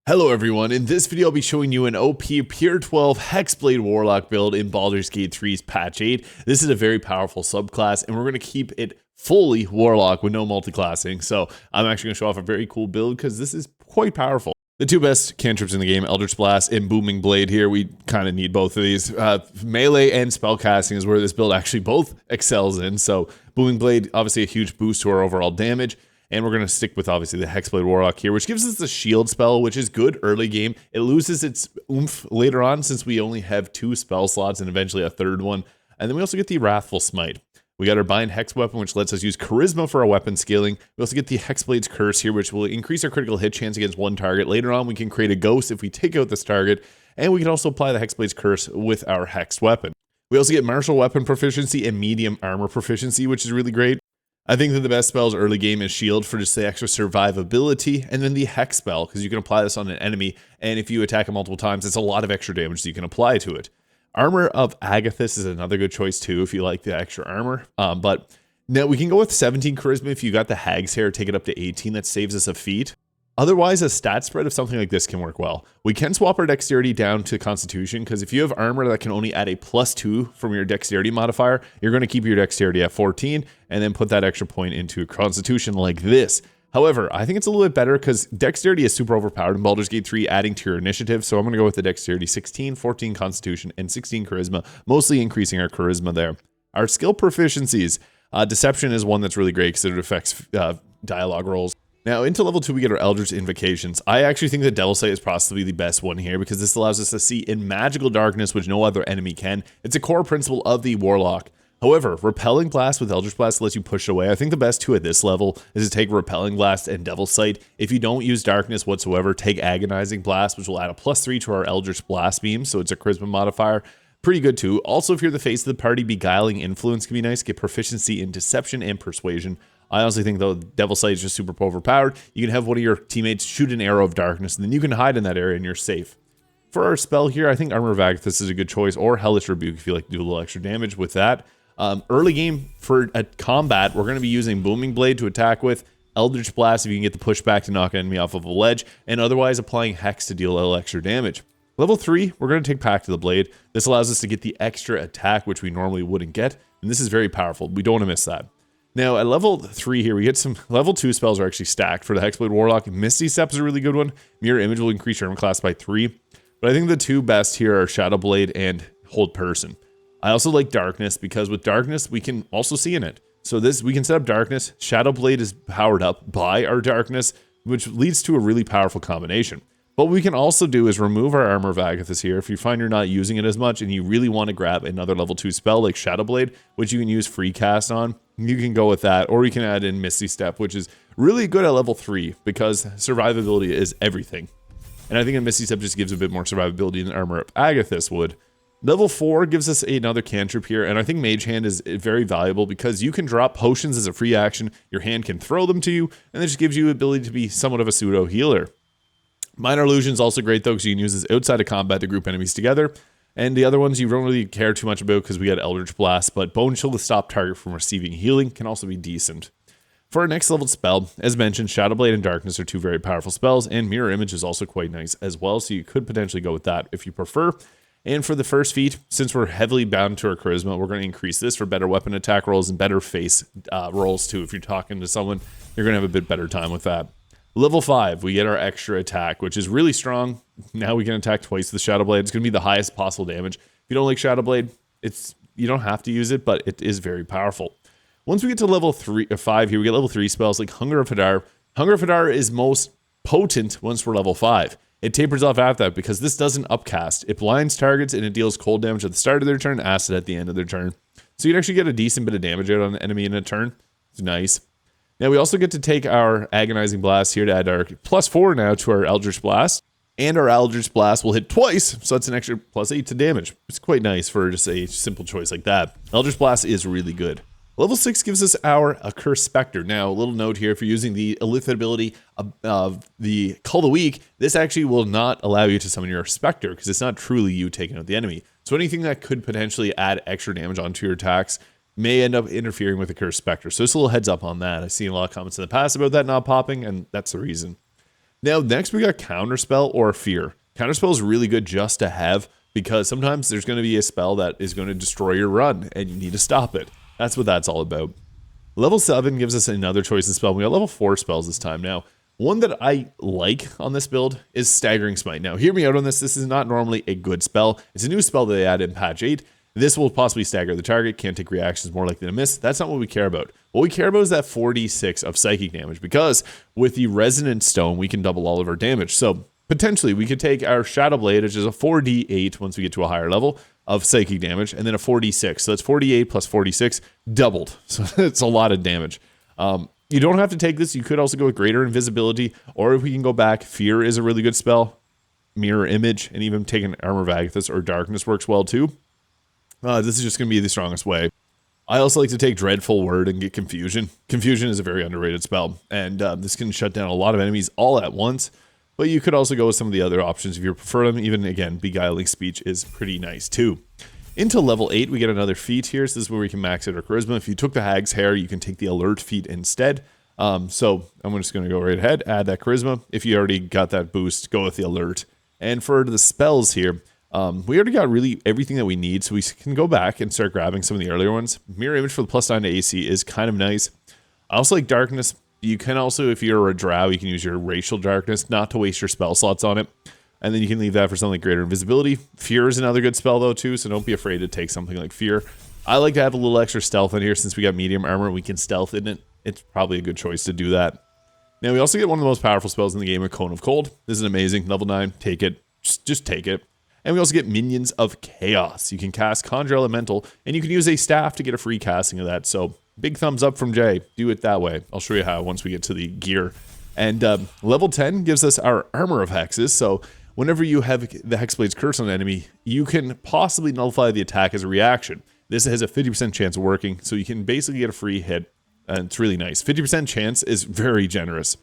Hello everyone, in this video I'll be showing you an OP Pure 12 Hexblade Warlock build in Baldur's Gate 3's patch 8. This is a very powerful subclass and we're going to keep it fully Warlock with no multiclassing. So I'm actually going to show off a very cool build because this is quite powerful. The two best cantrips in the game, Eldritch Blast and Booming Blade here. We kind of need both of these. Melee and spellcasting is where this build actually both excels in. So Booming Blade, obviously a huge boost to our overall damage. And we're going to stick with, obviously, the Hexblade Warlock here, which gives us the shield spell, which is good early game. It loses its oomph later on since we only have 2 spell slots and eventually a third one. And then we also get the Wrathful Smite. We got our Bind Hex weapon, which lets us use Charisma for our weapon scaling. We also get the Hexblade's Curse here, which will increase our critical hit chance against one target. Later on, we can create a ghost if we take out this target. And we can also apply the Hexblade's Curse with our Hex weapon. We also get Martial Weapon Proficiency and Medium Armor Proficiency, which is really great. I think that the best spells early game is Shield for just the extra survivability, and then the Hex spell, because you can apply this on an enemy, and if you attack it multiple times, it's a lot of extra damage that you can apply to it. Armor of Agathis is another good choice too, if you like the extra armor, but now we can go with 17 Charisma if you got the Hag's Hair, take it up to 18, that saves us a feat. Otherwise, a stat spread of something like this can work well. We can swap our dexterity down to constitution, because if you have armor that can only add a +2 from your dexterity modifier, you're going to keep your dexterity at 14, and then put that extra point into constitution like this. However, I think it's a little bit better, because dexterity is super overpowered in Baldur's Gate 3, adding to your initiative, so I'm going to go with the dexterity 16, 14 constitution, and 16 charisma, mostly increasing our charisma there. Our skill proficiencies, deception is one that's really great, because it affects dialogue rolls. Now, into level 2, we get our Eldritch Invocations. I actually think that Devil Sight is possibly the best one here because this allows us to see in magical darkness, which no other enemy can. It's a core principle of the Warlock. However, Repelling Blast with Eldritch Blast lets you push away. I think the best two at this level is to take Repelling Blast and Devil Sight. If you don't use darkness whatsoever, take Agonizing Blast, which will add a +3 to our Eldritch Blast beam, so it's a charisma modifier. Pretty good too. Also, if you're the face of the party, Beguiling Influence can be nice. Get proficiency in Deception and Persuasion. I honestly think, though, Devil Sight is just super overpowered. You can have one of your teammates shoot an arrow of darkness, and then you can hide in that area and you're safe. For our spell here, I think Armor of Agathis is a good choice, or Hellish Rebuke if you like to do a little extra damage with that. Early game for a combat, we're going to be using Booming Blade to attack with, Eldritch Blast if you can get the pushback to knock an enemy off of a ledge, and otherwise applying Hex to deal a little extra damage. Level 3, we're going to take Pact of the Blade. This allows us to get the extra attack, which we normally wouldn't get, and this is very powerful. We don't want to miss that. Now, at level 3 here, we get some level 2 spells are actually stacked for the Hexblade Warlock. Misty Step is a really good one. Mirror Image will increase your armor class by 3. But I think the two best here are Shadow Blade and Hold Person. I also like Darkness because with Darkness, we can also see in it. So we can set up Darkness. Shadow Blade is powered up by our Darkness, which leads to a really powerful combination. But what we can also do is remove our Armor of Agathis here. If you find you're not using it as much and you really want to grab another level 2 spell like Shadow Blade, which you can use free cast on, you can go with that. Or you can add in Misty Step, which is really good at level 3 because survivability is everything. And I think a Misty Step just gives a bit more survivability than Armor of Agathis would. Level 4 gives us another cantrip here, and I think Mage Hand is very valuable because you can drop potions as a free action, your hand can throw them to you, and it just gives you the ability to be somewhat of a pseudo healer. Minor Illusion is also great though because you can use this outside of combat to group enemies together. And the other ones you don't really care too much about because we got Eldritch Blast, but Bone Chill to stop target from receiving healing can also be decent. For our next level spell, as mentioned, Shadow Blade and Darkness are two very powerful spells, and Mirror Image is also quite nice as well, so you could potentially go with that if you prefer. And for the first feat, since we're heavily bound to our Charisma, we're going to increase this for better weapon attack rolls and better face rolls too. If you're talking to someone, you're going to have a bit better time with that. Level 5, we get our extra attack, which is really strong. Now we can attack twice with the Shadow Blade. It's going to be the highest possible damage. If you don't like Shadow Blade, you don't have to use it, but it is very powerful. Once we get to level 5 here, we get level 3 spells like Hunger of Hadar. Hunger of Hadar is most potent once we're level 5. It tapers off after that because this doesn't upcast. It blinds targets and it deals cold damage at the start of their turn, acid at the end of their turn. So you'd actually get a decent bit of damage out on an enemy in a turn. It's nice. Now we also get to take our Agonizing Blast here to add our +4 now to our Eldritch Blast. And our Eldritch Blast will hit twice, so that's an extra +8 to damage. It's quite nice for just a simple choice like that. Eldritch Blast is really good. Level 6 gives us our Accursed Spectre. Now, a little note here, if you're using the Illithid ability of the Call of the Week, this actually will not allow you to summon your Spectre, because it's not truly you taking out the enemy. So anything that could potentially add extra damage onto your attacks may end up interfering with the Accursed Spectre. So just a little heads up on that. I've seen a lot of comments in the past about that not popping, and that's the reason. Now, next we got Counterspell or Fear. Counterspell is really good just to have because sometimes there's going to be a spell that is going to destroy your run and you need to stop it. That's what that's all about. Level 7 gives us another choice of spell. We got level 4 spells this time. Now, one that I like on this build is Staggering Smite. Now, hear me out on this. This is not normally a good spell. It's a new spell that they added in patch 8. This will possibly stagger the target, can't take reactions, more likely to miss. That's not what we care about. What we care about is that 4d6 of psychic damage, because with the Resonant Stone, we can double all of our damage. So potentially, we could take our Shadow Blade, which is a 4d8 once we get to a higher level of psychic damage, and then a 4d6. So that's 48 plus 46, doubled. So it's a lot of damage. You don't have to take this. You could also go with Greater Invisibility, or if we can go back, Fear is a really good spell. Mirror Image, and even taking Armor of Agathis or Darkness works well too. This is just going to be the strongest way. I also like to take Dreadful Word and get Confusion. Confusion is a very underrated spell, and this can shut down a lot of enemies all at once. But you could also go with some of the other options if you prefer them. Even, again, Beguiling Speech is pretty nice too. Into level 8, we get another feat here. So this is where we can max out our Charisma. If you took the Hag's Hair, you can take the Alert feat instead. So I'm just going to go right ahead, add that Charisma. If you already got that boost, go with the Alert. And for the spells here, we already got really everything that we need, so we can go back and start grabbing some of the earlier ones. Mirror Image for the +9 to AC is kind of nice. I also like Darkness. You can also, if you're a drow, you can use your Racial Darkness, not to waste your spell slots on it. And then you can leave that for something like Greater Invisibility. Fear is another good spell though too, so don't be afraid to take something like Fear. I like to have a little extra stealth in here since we got medium armor, we can stealth in it. It's probably a good choice to do that. Now we also get one of the most powerful spells in the game, a Cone of Cold. This is amazing, level 9, take it, just take it. And we also get Minions of Chaos. You can cast Conjure Elemental, and you can use a staff to get a free casting of that. So big thumbs up from Jay. Do it that way. I'll show you how once we get to the gear. And level 10 gives us our Armor of Hexes. So whenever you have the Hexblade's Curse on an enemy, you can possibly nullify the attack as a reaction. This has a 50% chance of working, so you can basically get a free hit. And it's really nice. 50% chance is very generous.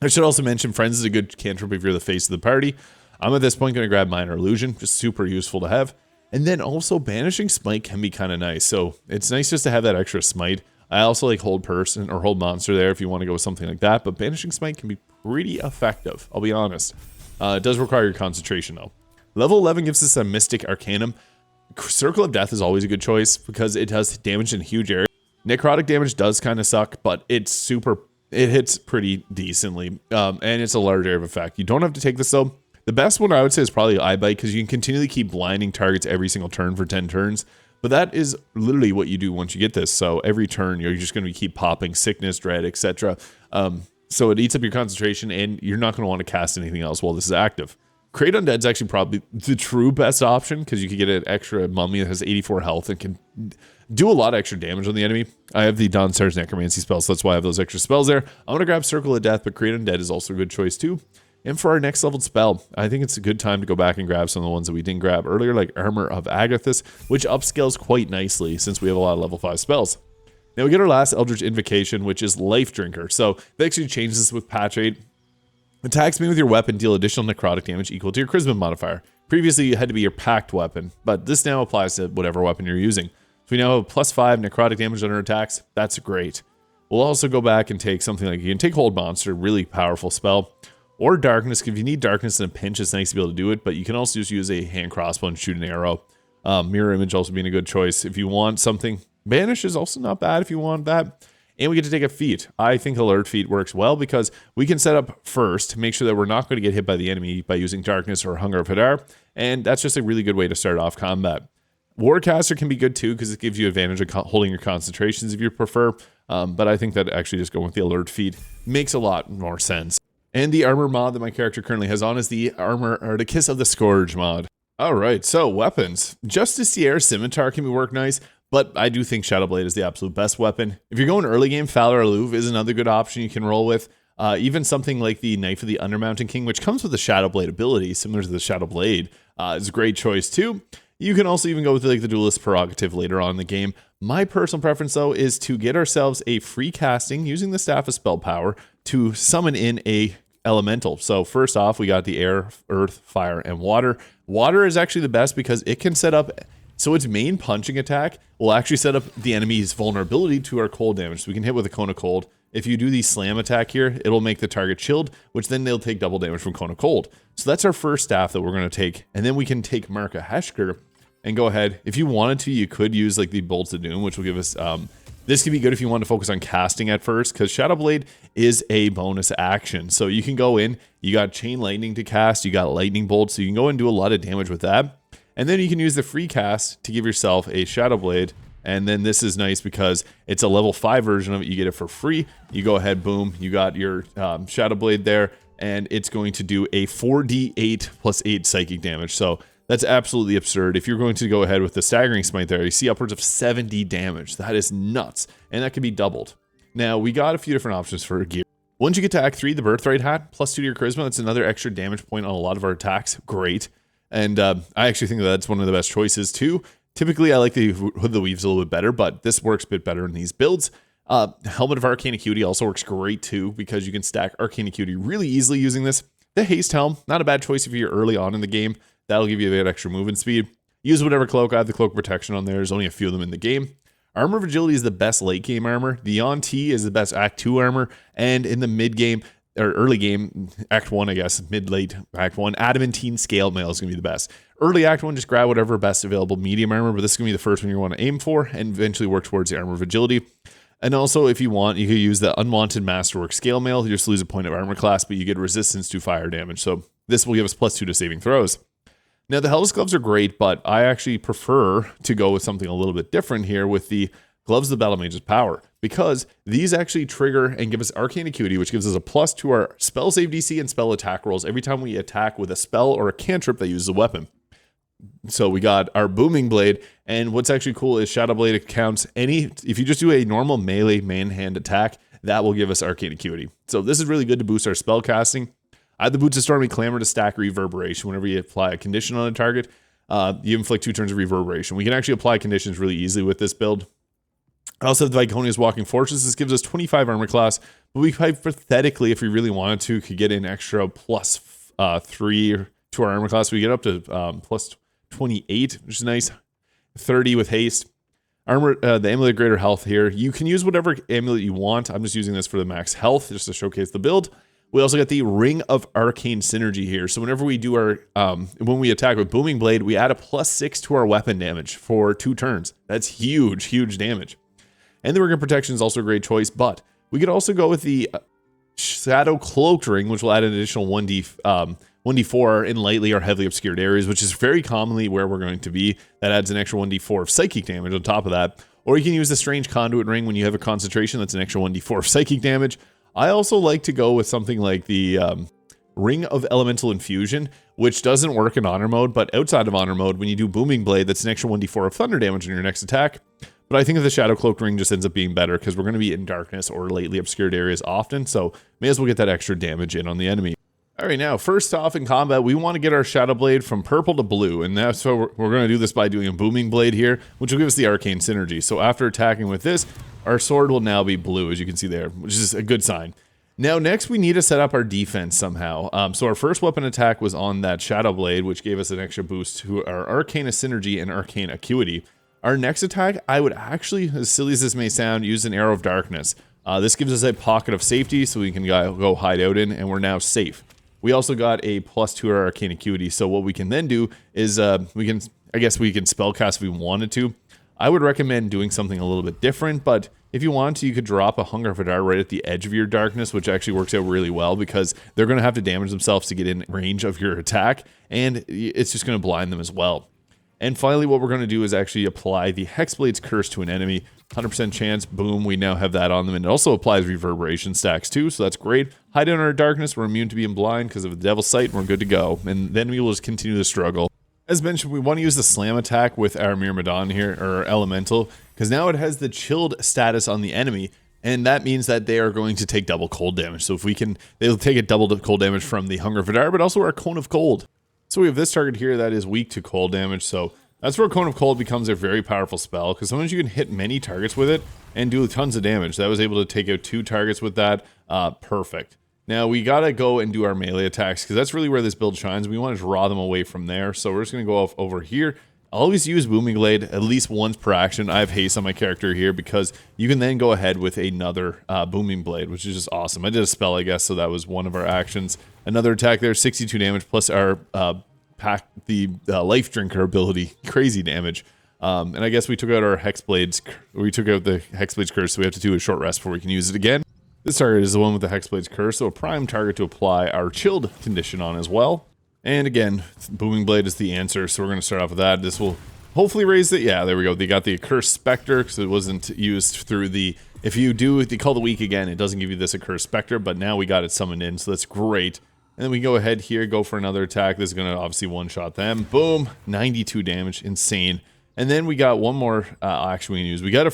I should also mention Friends is a good cantrip if you're the face of the party. I'm at this point going to grab Minor Illusion, just super useful to have. And then also Banishing Smite can be kind of nice. So it's nice just to have that extra smite. I also like Hold Person or Hold Monster there if you want to go with something like that. But Banishing Smite can be pretty effective, I'll be honest. It does require your concentration though. Level 11 gives us a Mystic Arcanum. Circle of Death is always a good choice because it does damage in huge areas. Necrotic damage does kind of suck, but it hits pretty decently. And it's a large area of effect. You don't have to take this though. The best one I would say is probably Eye Bite because you can continually keep blinding targets every single turn for 10 turns. But that is literally what you do once you get this. So every turn you're just going to keep popping Sickness, Dread, etc. So it eats up your concentration and you're not going to want to cast anything else while this is active. Create Undead is actually probably the true best option because you can get an extra mummy that has 84 health and can do a lot of extra damage on the enemy. I have the Dawnstars Necromancy spell, so that's why I have those extra spells there. I'm going to grab Circle of Death, but Create Undead is also a good choice too. And for our next leveled spell, I think it's a good time to go back and grab some of the ones that we didn't grab earlier, like Armor of Agathis, which upscales quite nicely since we have a lot of level 5 spells. Now we get our last Eldritch Invocation, which is Life Drinker. So they actually changed this with patch 8. Attacks me with your weapon deal additional necrotic damage equal to your Charisma modifier. Previously, it had to be your packed weapon, but this now applies to whatever weapon you're using. So we now have +5 necrotic damage on our attacks. That's great. We'll also go back and take something like, you can take Hold Monster, really powerful spell. Or Darkness, if you need Darkness in a pinch, it's nice to be able to do it, but you can also just use a hand crossbow and shoot an arrow. Mirror Image also being a good choice. If you want something, Banish is also not bad if you want that. And we get to take a feat. I think Alert feat works well because we can set up first to make sure that we're not going to get hit by the enemy by using Darkness or Hunger of Hadar, and that's just a really good way to start off combat. Warcaster can be good too because it gives you advantage of holding your concentrations if you prefer, but I think that actually just going with the Alert feat makes a lot more sense. And the armor mod that my character currently has on is the Armor or the Kiss of the Scourge mod. Alright, so weapons. Justiciar Scimitar can work nice, but I do think Shadow Blade is the absolute best weapon. If you're going early game, Fowler Aloof is another good option you can roll with. Even something like the Knife of the Undermountain King, which comes with the Shadow Blade ability, similar to the Shadow Blade, is a great choice too. You can also even go with like the Duelist Prerogative later on in the game. My personal preference though is to get ourselves a free casting using the Staff of Spell Power to summon in a elemental. So first off, we got the air, earth, fire, and water. Water is actually the best because it can set up, so its main punching attack will actually set up the enemy's vulnerability to our cold damage. So we can hit with a Cone of Cold. if you do the slam attack here, it'll make the target chilled, which then they'll take double damage from Cone of Cold. So that's our first staff that we're going to take. And then we can take Marka Heshker and go ahead. If you wanted to, you could use like the Bolts of Doom, which will give us, this could be good if you want to focus on casting at first, because Shadow Blade is a bonus action. So you can go in, you got Chain Lightning to cast, you got Lightning Bolt, so you can go and do a lot of damage with that. And then you can use the free cast to give yourself a Shadow Blade. And then this is nice because it's a level 5 version of it. You get it for free. You go ahead, boom, you got your Shadow Blade there, and it's going to do a 4d8 plus 8 psychic damage. So that's absolutely absurd. If you're going to go ahead with the Staggering Smite there, you see upwards of 70 damage. That is nuts, and that can be doubled. Now, we got a few different options for gear. Once you get to Act 3, the Birthright Hat, plus 2 to your Charisma, that's another extra damage point on a lot of our attacks. Great. And I actually think that that's one of the best choices too. Typically, I like the Hood of the Weaves a little bit better, but this works a bit better in these builds. Helmet of Arcane Acuity also works great too, because you can stack Arcane Acuity really easily using this. The Haste Helm, not a bad choice if you're early on in the game. That'll give you a bit extra movement speed. Use whatever cloak. I have the Cloak of Protection on there. There's only a few of them in the game. Armor of Agility is the best late game armor. The On T is the best Act 2 armor. And in the mid game, or early game, Act 1, I guess, mid-late Act 1, Adamantine Scale Mail is going to be the best. Early Act 1, just grab whatever best available medium armor, but this is going to be the first one you want to aim for, and eventually work towards the Armor of Agility. And also, if you want, you could use the Unwanted Masterwork Scale Mail. You just lose a point of armor class, but you get resistance to fire damage, so this will give us plus 2 to saving throws. Now, the Hellish Gloves are great, but I actually prefer to go with something a little bit different here with the Gloves of the Battle Mage's Power, because these actually trigger and give us Arcane Acuity, which gives us a plus to our spell save DC and spell attack rolls every time we attack with a spell or a cantrip that uses a weapon. So we got our Booming Blade, and what's actually cool is Shadow Blade counts if you just do a normal melee man-hand attack, that will give us Arcane Acuity. So this is really good to boost our spell casting. I have the Boots of Stormy Clamor to stack Reverberation. Whenever you apply a condition on a target, you inflict 2 turns of Reverberation. We can actually apply conditions really easily with this build. I also have the Viconia's Walking Fortress. This gives us 25 armor class, but we hypothetically, if we really wanted to, could get an extra plus 3 to our armor class. We get up to plus 28, which is nice. 30 with haste. Armor, the Amulet of Greater Health here. You can use whatever amulet you want. I'm just using this for the max health, just to showcase the build. We also got the Ring of Arcane Synergy here. So whenever we do our, when we attack with Booming Blade, we add a plus 6 to our weapon damage for 2 turns. That's huge, huge damage. And the Ring of Protection is also a great choice, but we could also go with the Shadow Cloaked Ring, which will add an additional 1d4 in lightly or heavily obscured areas, which is very commonly where we're going to be. That adds an extra 1d4 of psychic damage on top of that. Or you can use the Strange Conduit Ring when you have a concentration. That's an extra 1d4 of psychic damage. I also like to go with something like the Ring of Elemental Infusion, which doesn't work in Honor Mode, but outside of Honor Mode, when you do Booming Blade, that's an extra 1d4 of thunder damage on your next attack. But I think that the Shadow Cloaked Ring just ends up being better because we're going to be in darkness or lightly obscured areas often, so may as well get that extra damage in on the enemy. All right, now, first off in combat, we want to get our Shadow Blade from purple to blue, and that's what we're going to do this by doing a Booming Blade here, which will give us the Arcane Synergy. So after attacking with this, our sword will now be blue, as you can see there, which is a good sign. Now, next, we need to set up our defense somehow. So our first weapon attack was on that Shadow Blade, which gave us an extra boost to our Arcane Synergy and Arcane Acuity. Our next attack, I would actually, as silly as this may sound, use an Arrow of Darkness. This gives us a pocket of safety so we can go hide out in, and we're now safe. We also got a plus 2 to our Arcane Acuity, so what we can then do is we can spellcast if we wanted to. I would recommend doing something a little bit different, but if you want to, you could drop a Hunger of Hadar right at the edge of your darkness, which actually works out really well because they're going to have to damage themselves to get in range of your attack, and it's just going to blind them as well. And finally, what we're going to do is actually apply the Hexblade's Curse to an enemy. 100% chance, boom, we now have that on them. And it also applies Reverberation stacks too, so that's great. Hide in our darkness, we're immune to being blind because of the Devil's Sight, and we're good to go. And then we will just continue the struggle. As mentioned, we want to use the Slam attack with our Myrmidon here, or Elemental, because now it has the chilled status on the enemy, and that means that they are going to take double cold damage. So if we can, they'll take a double cold damage from the Hunger of Hadar, but also our Cone of Cold. So we have this target here that is weak to cold damage, so that's where Cone of Cold becomes a very powerful spell, because sometimes you can hit many targets with it and do tons of damage. That was able to take out 2 targets with that. Perfect. Now we gotta go and do our melee attacks, because that's really where this build shines. We want to draw them away from there, so we're just going to go off over here, I'll always use Booming Blade at least once per action. I have haste on my character here because you can then go ahead with another Booming Blade, which is just awesome. I did a spell, I guess, so that was one of our actions. Another attack there, 62 damage, plus our Life Drinker ability, crazy damage. And I guess we took out our Hexblades, we took out the Hexblade's Curse, so we have to do a short rest before we can use it again. This target is the one with the Hexblade's Curse, so a prime target to apply our chilled condition on as well. And again, Booming Blade is the answer, so we're going to start off with that. This will hopefully raise it. Yeah, there we go. They got the Accursed Spectre, because it wasn't used through the... If you call the weak again, it doesn't give you this Accursed Spectre, but now we got it summoned in, so that's great. And then we go ahead here, go for another attack. This is going to obviously one-shot them. Boom! 92 damage. Insane. And then we got one more action we can use. We got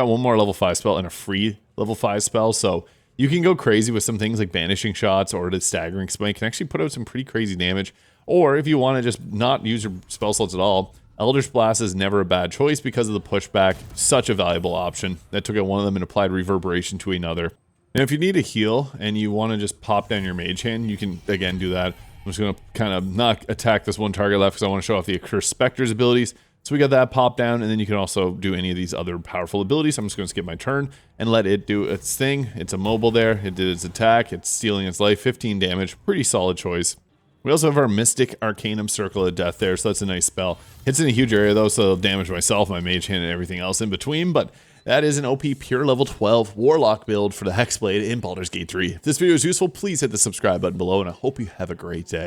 one more level 5 spell and a free level 5 spell, so... You can go crazy with some things like Banishing Shots or the Staggering Smite can actually put out some pretty crazy damage. Or if you want to just not use your spell slots at all, Eldritch Blast is never a bad choice because of the pushback. Such a valuable option. That took out one of them and applied Reverberation to another. And if you need a heal and you want to just pop down your Mage Hand, you can again do that. I'm just going to kind of not attack this one target left because I want to show off the Accursed Spectre's abilities. So we got that pop down, and then you can also do any of these other powerful abilities. I'm just going to skip my turn and let it do its thing. It's immobile there. It did its attack. It's stealing its life. 15 damage. Pretty solid choice. We also have our Mystic Arcanum Circle of Death there, so that's a nice spell. Hits in a huge area, though, so it'll damage myself, my Mage Hand, and everything else in between, but that is an OP pure level 12 Warlock build for the Hexblade in Baldur's Gate 3. If this video is useful, please hit the subscribe button below, and I hope you have a great day.